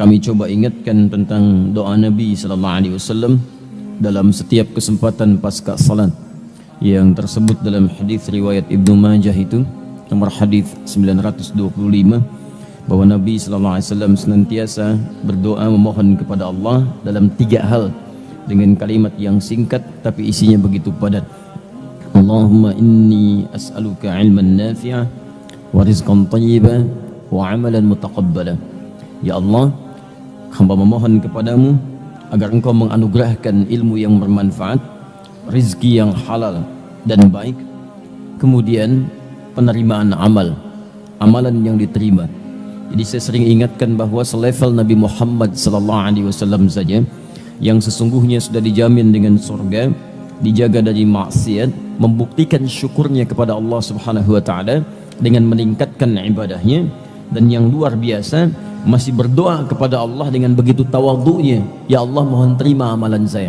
kami coba ingatkan tentang doa Nabi sallallahu alaihi wasallam dalam setiap kesempatan pasca salat yang tersebut dalam hadis riwayat Ibnu Majah itu nomor hadis 925 bahwa Nabi sallallahu alaihi wasallam senantiasa berdoa memohon kepada Allah dalam 3 hal dengan kalimat yang singkat tapi isinya begitu padat. Allahumma inni as'aluka ilman nafi'a wa rizqan thayyiban wa amalan mutaqabbala. Ya Allah, hamba memohon kepadamu agar engkau menganugerahkan ilmu yang bermanfaat, rizki yang halal dan baik, kemudian penerimaan amalan yang diterima. Jadi saya sering ingatkan bahwa selevel Nabi Muhammad SAW saja yang sesungguhnya sudah dijamin dengan surga, dijaga dari maksiat, membuktikan syukurnya kepada Allah Subhanahu wa taala dengan meningkatkan ibadahnya, dan yang luar biasa masih berdoa kepada Allah dengan begitu tawadhu'nya, ya Allah mohon terima amalan saya.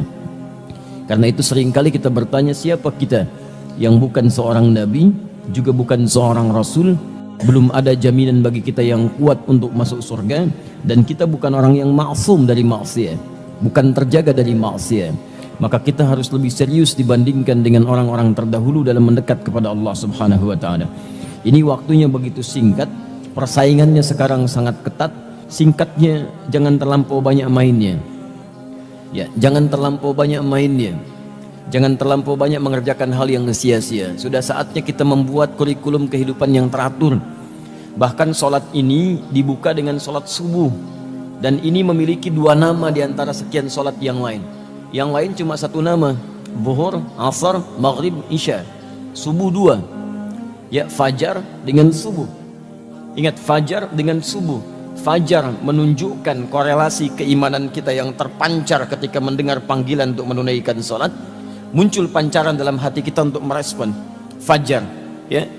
Karena itu seringkali kita bertanya, siapa kita yang bukan seorang nabi, juga bukan seorang rasul, belum ada jaminan bagi kita yang kuat untuk masuk surga, dan kita bukan orang yang maksum dari maksiat, bukan terjaga dari maksiat. Maka kita harus lebih serius dibandingkan dengan orang-orang terdahulu dalam mendekat kepada Allah Subhanahu wa taala. Ini waktunya begitu singkat, persaingannya sekarang sangat ketat. Singkatnya, jangan terlampau banyak mainnya. Ya, jangan terlampau banyak mainnya. Jangan terlampau banyak mengerjakan hal yang sia-sia. Sudah saatnya kita membuat kurikulum kehidupan yang teratur. Bahkan sholat ini dibuka dengan sholat subuh, dan ini memiliki 2 nama di antara sekian sholat yang lain. Yang lain cuma 1 nama, zuhur, asar, maghrib, isya. Subuh 2. Ya, fajar dengan subuh. Ingat, fajar dengan subuh. Fajar menunjukkan korelasi keimanan kita yang terpancar ketika mendengar panggilan untuk menunaikan sholat. Muncul pancaran dalam hati kita untuk merespon fajar. Ya,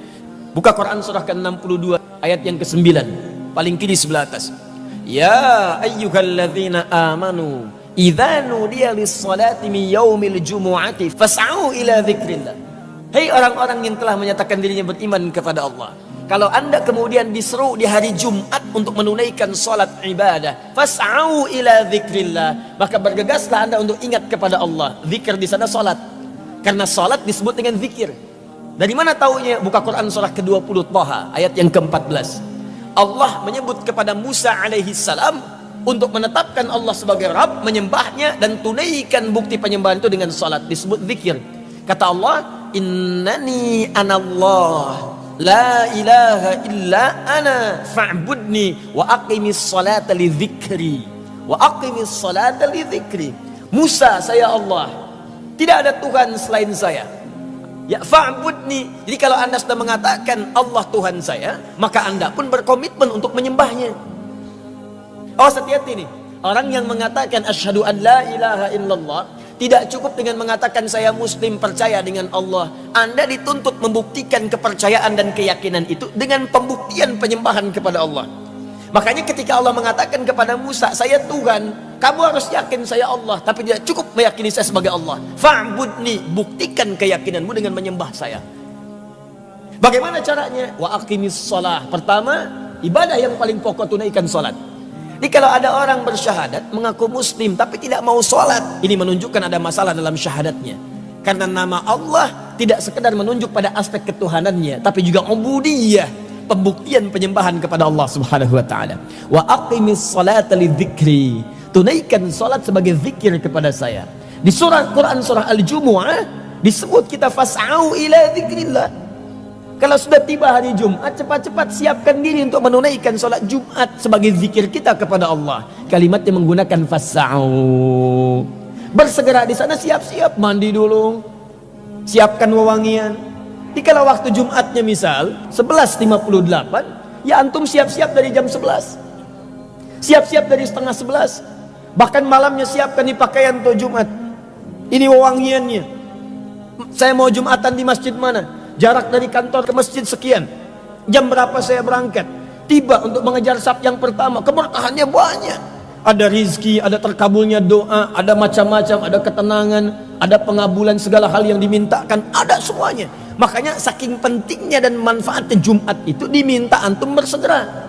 buka Quran surah ke-62 ayat yang ke-9, paling kiri sebelah atas. Ya ayyuhalladzina amanu idza nudiya lis-salati min yaumil jumu'ati fas'au ila dzikrillah. Hei orang-orang yang telah menyatakan dirinya beriman kepada Allah, kalau anda kemudian diseru di hari Jumat untuk menunaikan sholat ibadah, fas'au ila dzikrillah, maka bergegaslah anda untuk ingat kepada Allah. Zikir di sana sholat, karena sholat disebut dengan zikir. Dari mana taunya? Buka Quran surah ke-20 Thaha ayat yang ke-14. Allah menyebut kepada Musa alaihi salam untuk menetapkan Allah sebagai Rabb, menyembahnya dan tunaikan bukti penyembahan itu dengan sholat, disebut zikir. Kata Allah, innani anallah la ilaha illa ana fa'budni wa aqimis salata li dzikri wa aqimis salata li dzikri. Musa, saya Allah, tidak ada Tuhan selain saya. Ya, fa'budni. Jadi kalau anda sudah mengatakan Allah Tuhan saya, maka anda pun berkomitmen untuk menyembahnya. Oh, hati-hati nih, orang yang mengatakan asyhadu an la ilaha illallah, tidak cukup dengan mengatakan saya muslim, percaya dengan Allah. Anda dituntut membuktikan kepercayaan dan keyakinan itu dengan pembuktian penyembahan kepada Allah. Makanya ketika Allah mengatakan kepada Musa, saya Tuhan, kamu harus yakin saya Allah, tapi tidak cukup meyakini saya sebagai Allah. Fa'budni, buktikan keyakinanmu dengan menyembah saya. Bagaimana caranya? Wa aqimis shalah. Pertama, ibadah yang paling pokok, tunaikan salat. Jadi kalau ada orang bersyahadat mengaku muslim tapi tidak mau sholat, ini menunjukkan ada masalah dalam syahadatnya. Karena nama Allah tidak sekedar menunjuk pada aspek ketuhanannya, tapi juga ubudiyah, pembuktian penyembahan kepada Allah Subhanahu wa taala. Wa aqimis salata lidzikri, tunaikan salat sebagai zikir kepada saya. Di surah Quran surah Al-Jumu'ah disebut kita fas'au ila dzikrillah. Kalau sudah tiba hari Jumat, cepat-cepat siapkan diri untuk menunaikan sholat Jumat sebagai zikir kita kepada Allah. Kalimatnya menggunakan fas'au. Bersegera di sana, siap-siap mandi dulu, siapkan wewangian. Jadi kalau waktu Jumatnya misal 11.58, ya antum siap-siap dari jam 11, siap-siap dari setengah 11, bahkan malamnya siapkan di pakaian untuk Jumat. Ini wewangiannya. Saya mau Jumatan di masjid mana? Jarak dari kantor ke masjid sekian. Jam berapa saya berangkat? Tiba untuk mengejar saf yang pertama. Keberkahannya banyak. Ada rizki, ada terkabulnya doa, ada macam-macam, ada ketenangan, ada pengabulan segala hal yang dimintakan, ada semuanya. Makanya saking pentingnya dan manfaatnya Jumat itu diminta antum bersegera.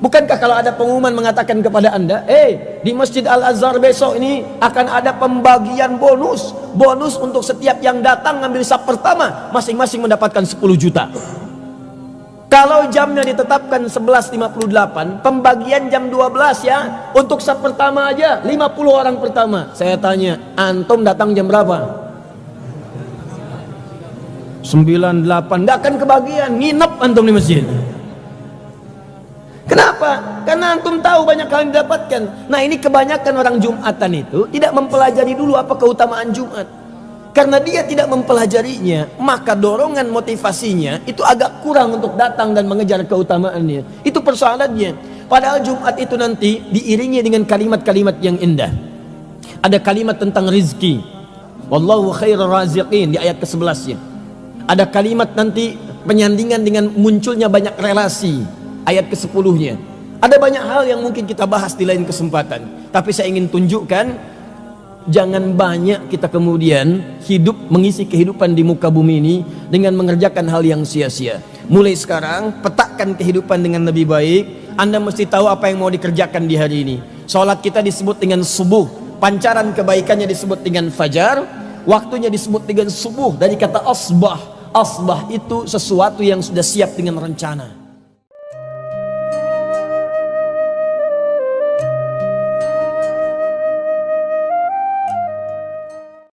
Bukankah kalau ada pengumuman mengatakan kepada Anda, di Masjid Al-Azhar besok ini akan ada pembagian bonus untuk setiap yang datang ngambil saf pertama, masing-masing mendapatkan 10 juta. Kalau jamnya ditetapkan 11.58, pembagian jam 12 ya, untuk saf pertama aja 50 orang pertama. Saya tanya, antum datang jam berapa? 98, nggak akan kebagian, nginep antum di masjid. Kenapa? Karena antum tahu banyak hal yang didapatkan. Nah, ini kebanyakan orang Jumatan itu tidak mempelajari dulu apa keutamaan Jumat. Karena dia tidak mempelajarinya, maka dorongan motivasinya itu agak kurang untuk datang dan mengejar keutamaannya. Itu persoalannya. Padahal Jumat itu nanti diiringi dengan kalimat-kalimat yang indah. Ada kalimat tentang rizki, wallahu khairur raziqin, di ayat ke-11-nya. Ada kalimat nanti penyandingan dengan munculnya banyak relasi, ayat ke-10-nya. Ada banyak hal yang mungkin kita bahas di lain kesempatan, tapi saya ingin tunjukkan, jangan banyak kita kemudian hidup mengisi kehidupan di muka bumi ini dengan mengerjakan hal yang sia-sia. Mulai sekarang petakkan kehidupan dengan lebih baik. Anda mesti tahu apa yang mau dikerjakan di hari ini. Sholat kita disebut dengan subuh, pancaran kebaikannya disebut dengan fajar, waktunya disebut dengan subuh dari kata asbah. Asbah itu sesuatu yang sudah siap dengan rencana.